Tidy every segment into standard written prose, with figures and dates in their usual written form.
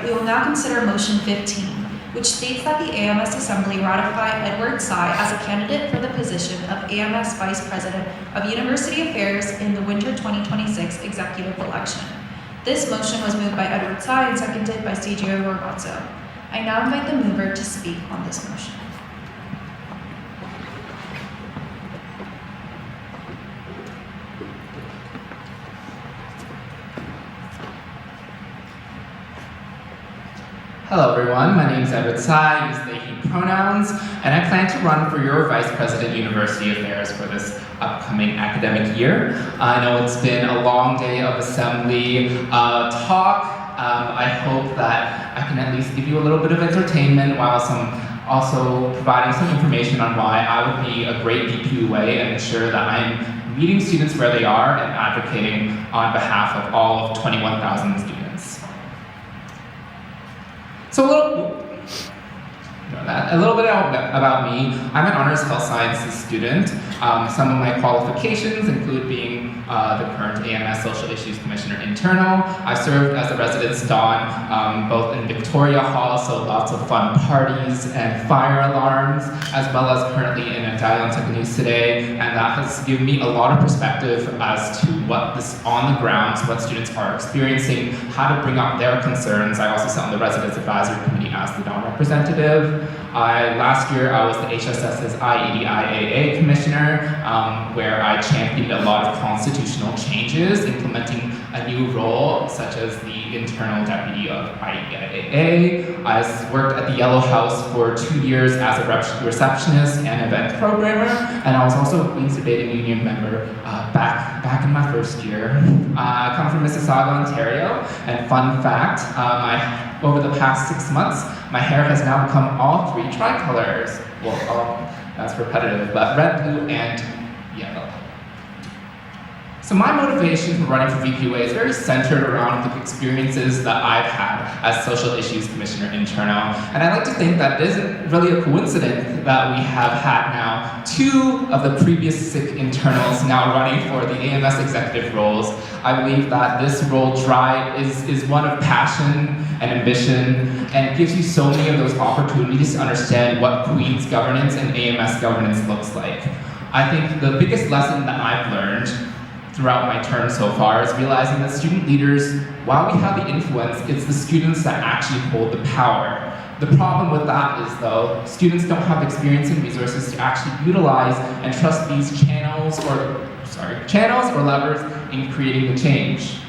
we will now consider motion 15, which states that the AMS Assembly ratify Edward Tsai as a candidate for the position of AMS Vice President of University Affairs in the winter 2026 executive election. This motion was moved by Edward Tsai and seconded by Sergio Ragazzo. I now invite the mover to speak on this motion. Hello everyone, my name is Edward Tsai, use they, he pronouns, and I plan to run for your Vice President University Affairs for this upcoming academic year. I know it's been a long day of assembly talk. I hope that I can at least give you a little bit of entertainment while also providing some information on why I would be a great DPUA and ensure that I'm meeting students where they are and advocating on behalf of all of 21,000 students. So a little bit about me. I'm an honors health sciences student. Some of my qualifications include being the current AMS Social Issues Commissioner Internal. I've served as a residence don both in Victoria Hall, so lots of fun parties and fire alarms, as well as currently in a Dialectic News today, and that has given me a lot of perspective as to what this on the ground, what students are experiencing, how to bring up their concerns. I also sit on the Residence Advisory Committee as the Don representative. Last year I was the HSS's IEDIAA Commissioner, where I championed a lot of constitutional changes, implementing a new role, such as the internal deputy of IEDIAA. I worked at the Yellow House for 2 years as a receptionist and event programmer, and I was also a Queen's Debating Union member back in my first year. I come from Mississauga, Ontario, and fun fact, over the past 6 months, my hair has now become all 3 tricolors. Well, that's repetitive, but red, blue, and yellow. So my motivation for running for VPUA is very centered around the experiences that I've had as Social Issues Commissioner Internal. And I like to think that it isn't really a coincidence that we have had now 2 of the previous 6 internals now running for the AMS executive roles. I believe that this role drive is one of passion and ambition, and it gives you so many of those opportunities to understand what Queen's governance and AMS governance looks like. I think the biggest lesson that I've learned throughout my term so far is realizing that student leaders, while we have the influence, it's the students that actually hold the power. The problem with that is, though, students don't have experience and resources to actually utilize and trust these channels or levers in creating the change.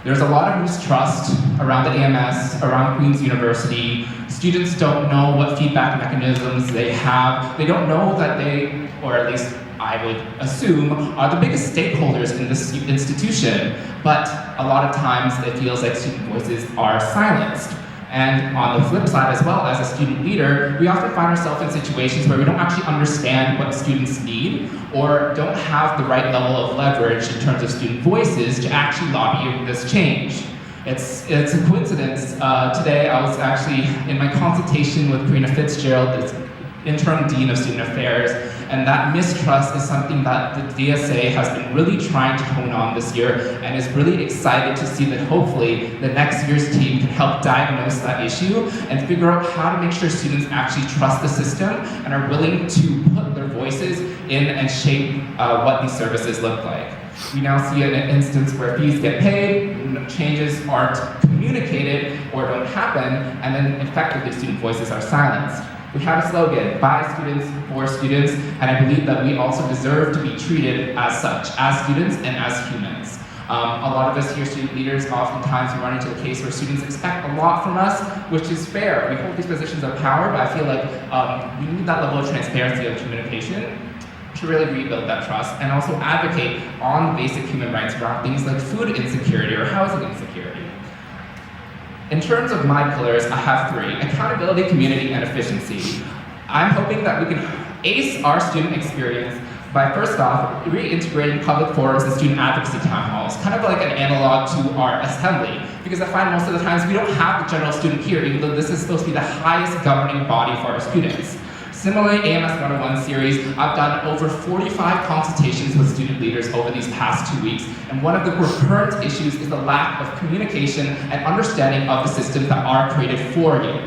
There's a lot of mistrust around the AMS, around Queen's University. Students don't know what feedback mechanisms they have. They don't know that they, or at least I would assume, are the biggest stakeholders in this institution, but a lot of times it feels like student voices are silenced. And on the flip side as well, as a student leader, we often find ourselves in situations where we don't actually understand what students need or don't have the right level of leverage in terms of student voices to actually lobby this change. It's a coincidence. Today I was actually in my consultation with Karina Fitzgerald, the Interim Dean of Student Affairs, and that mistrust is something that the DSA has been really trying to hone on this year and is really excited to see that hopefully the next year's team can help diagnose that issue and figure out how to make sure students actually trust the system and are willing to put their voices in and shape what these services look like. We now see an instance where fees get paid, changes aren't communicated or don't happen, and then effectively student voices are silenced. We have a slogan, by students, for students, and I believe that we also deserve to be treated as such, as students and as humans. A lot of us here, student leaders, oftentimes we run into the case where students expect a lot from us, which is fair. We hold these positions of power, but I feel like we need that level of transparency of communication to really rebuild that trust and also advocate on basic human rights around things like food insecurity or housing insecurity. In terms of my pillars, I have 3: accountability, community, and efficiency. I'm hoping that we can ace our student experience by, first off, reintegrating public forums and student advocacy town halls, kind of like an analog to our assembly, because I find most of the times we don't have the general student here, even though this is supposed to be the highest governing body for our students. Similarly, AMS 101 series, I've done over 45 consultations with student leaders over these past 2 weeks, and one of the recurrent issues is the lack of communication and understanding of the systems that are created for you.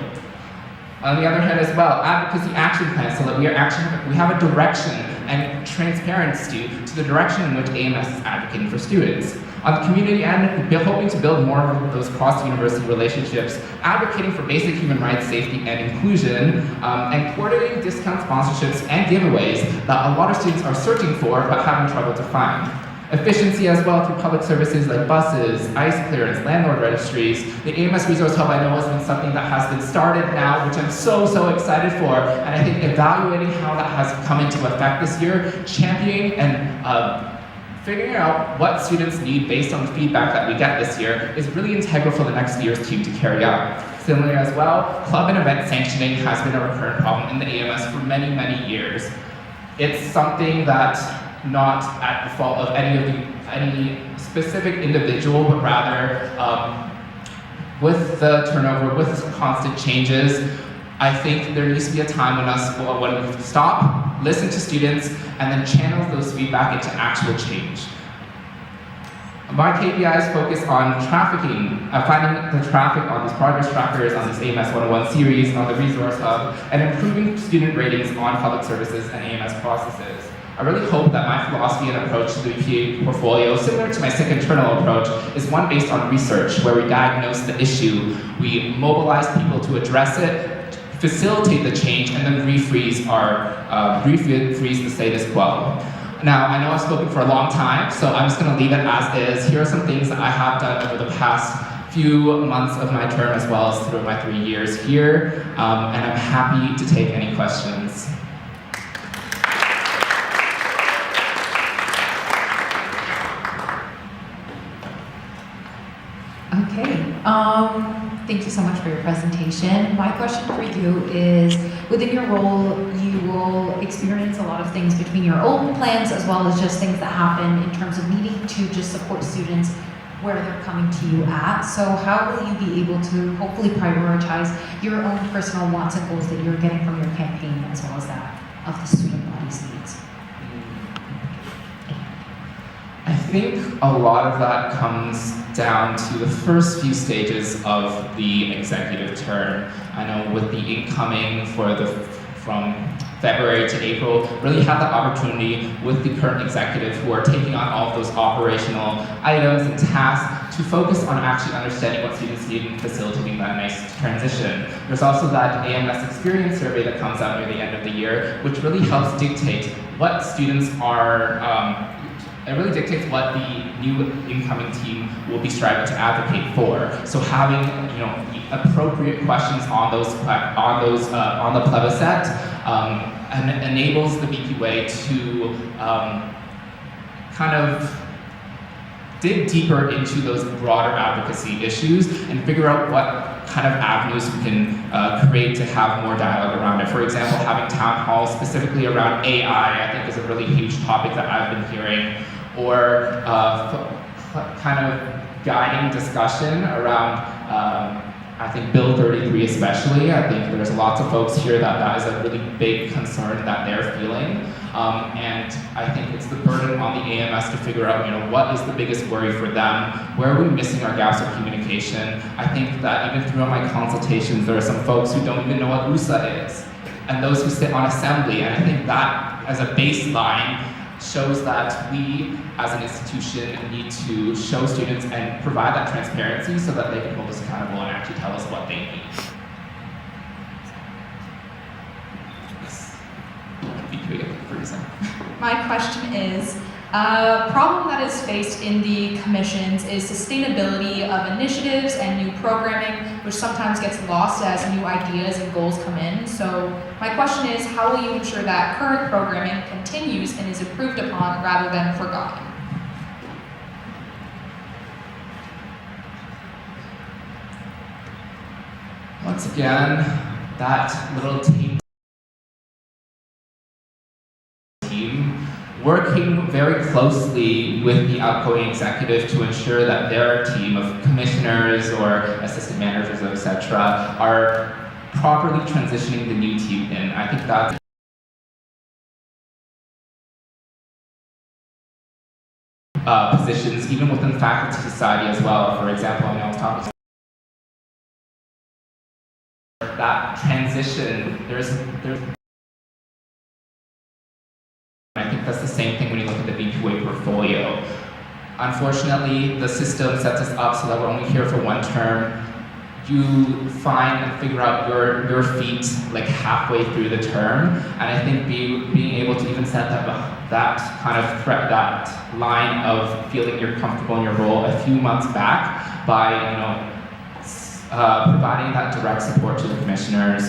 On the other hand as well, advocacy action plans so that we have a direction and transparency to the direction in which AMS is advocating for students. On the community end, we're hoping to build more of those cross-university relationships, advocating for basic human rights, safety, and inclusion, and coordinating discount sponsorships and giveaways that a lot of students are searching for but having trouble to find. Efficiency as well through public services like buses, ICE clearance, landlord registries. The AMS Resource Hub I know has been something that has been started now, which I'm so excited for. And I think evaluating how that has come into effect this year, championing and figuring out what students need based on the feedback that we get this year is really integral for the next year's team to carry out. Similarly as well, club and event sanctioning has been a recurrent problem in the AMS for many years. It's something that not at the fault of any specific individual, but rather with the turnover, with constant changes, I think there needs to be a time when we stop, listen to students, and then channel those feedback into actual change. My KPIs focus on trafficking, finding the traffic on these progress trackers, on this AMS 101 series, on the Resource Hub, and improving student ratings on public services and AMS processes. I really hope that my philosophy and approach to the EPA portfolio, similar to my SIC internal approach, is one based on research, where we diagnose the issue, we mobilize people to address it, facilitate the change, and then refreeze the status quo. Now, I know I've spoken for a long time, so I'm just going to leave it as is. Here are some things that I have done over the past few months of my term, as well as through my 3 years here, and I'm happy to take any questions. Okay, thank you so much for your presentation. My question for you is, within your role, you will experience a lot of things between your own plans as well as just things that happen in terms of needing to just support students where they're coming to you at. So how will you be able to hopefully prioritize your own personal wants and goals that you're getting from your campaign as well as that of the student body's needs? I think a lot of that comes down to the first few stages of the executive term. I know with the incoming from February to April, really had the opportunity with the current executive who are taking on all of those operational items and tasks to focus on actually understanding what students need and facilitating that nice transition. There's also that AMS experience survey that comes out near the end of the year, which really helps dictate what students are it really dictates what the new incoming team will be striving to advocate for. So having appropriate questions on the plebiscite enables the BPWA to kind of dig deeper into those broader advocacy issues and figure out what kind of avenues we can create to have more dialogue around it. For example, having town halls specifically around AI, I think is a really huge topic that I've been hearing, or kind of guiding discussion around, I think Bill 33 especially. I think there's lots of folks here that is a really big concern that they're feeling. And I think it's the burden on the AMS to figure out, what is the biggest worry for them? Where are we missing our gaps of communication? I think that even throughout my consultations, there are some folks who don't even know what USA is, and those who sit on assembly. And I think that, as a baseline, shows that we, as an institution, need to show students and provide that transparency so that they can hold us accountable and actually tell us what they need. My question is, a problem that is faced in the commissions is sustainability of initiatives and new programming, which sometimes gets lost as new ideas and goals come in. So my question is, how will you ensure that current programming continues and is improved upon rather than forgotten? Once again, that little team working very closely with the outgoing executive to ensure that their team of commissioners or assistant managers, etc., are properly transitioning the new team in. I think that's positions, even within faculty society as well. For example, I was talking that transition, there's I think that's the same thing when you look at the VPWA portfolio. Unfortunately, the system sets us up so that we're only here for one term. You find and figure out your feet like halfway through the term, and I think being able to even set that kind of that line of feeling you're comfortable in your role a few months back by providing that direct support to the commissioners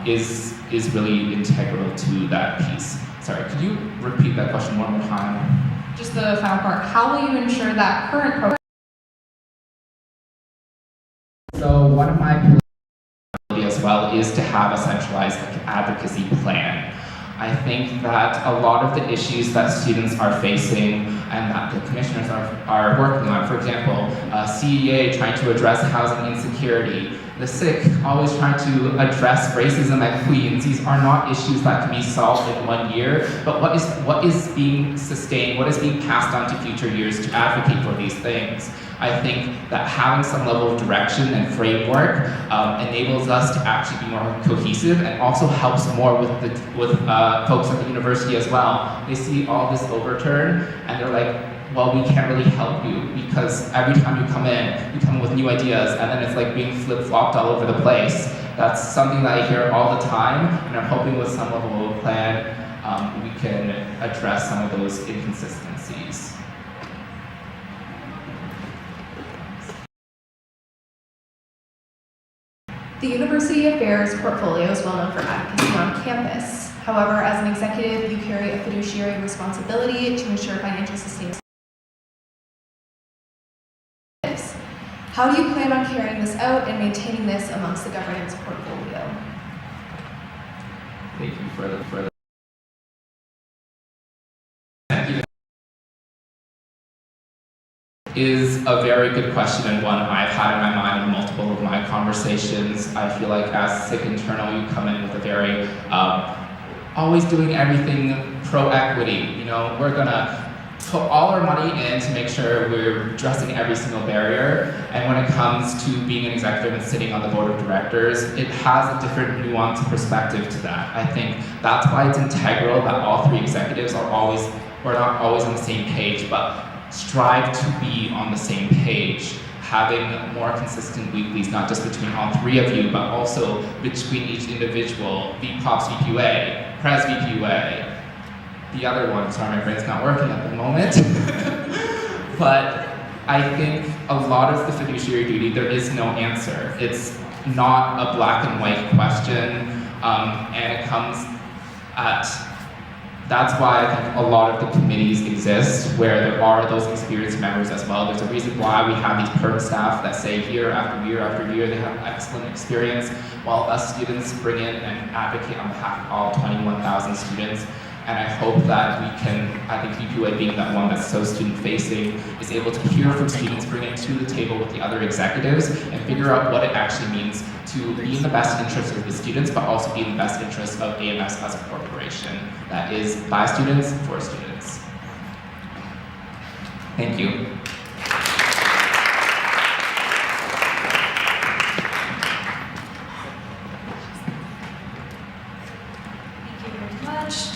is really integral to that piece. Sorry, could you repeat that question one more time? Just the final part. How will you ensure that current program? So one of my as well is to have a centralized advocacy plan. I think that a lot of the issues that students are facing and that the commissioners are working on, for example, CEA trying to address housing insecurity, the SIC always trying to address racism at Queens. These are not issues that can be solved in 1 year, but what is being sustained, what is being passed on to future years to advocate for these things. I think that having some level of direction and framework enables us to actually be more cohesive and also helps more with folks at the university as well. They see all this overturn and they're like, well, we can't really help you because every time you come in with new ideas and then it's like being flip-flopped all over the place. That's something that I hear all the time, and I'm hoping with some level of plan we can address some of those inconsistencies. The University Affairs portfolio is well known for advocacy on campus. However, as an executive, you carry a fiduciary responsibility to ensure financial sustainability. How do you plan on carrying this out and maintaining this amongst the governance portfolio? Thank you for the is a very good question and one I've had in my mind in multiple of my conversations. I feel like as SIC internal, you come in with a very always doing everything pro-equity. You know, we're gonna put all our money in to make sure we're addressing every single barrier. And when it comes to being an executive and sitting on the board of directors, it has a different nuance and perspective to that. I think that's why it's integral that all three executives we're not always on the same page, but strive to be on the same page, having more consistent weeklies, not just between all three of you, but also between each individual, VPOPs VPUA, Pres VPUA, the other one, sorry, my brain's not working at the moment. But I think a lot of the fiduciary duty, there is no answer. It's not a black and white question, and it comes at that's why I think a lot of the committees exist, where there are those experienced members as well. There's a reason why we have these perm staff that say year after year after year they have excellent experience, while us students bring in and advocate on behalf of all 21,000 students. And I hope that we can, I think VPUA being that one that's so student-facing, is able to hear from students, bring it to the table with the other executives, and figure out what it actually means to be in the best interest of the students, but also be in the best interest of AMS as a corporation that is by students, for students. Thank you. Thank you very much.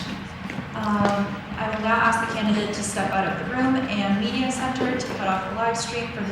I will now ask the candidate to step out of the room and media center to cut off the live stream for the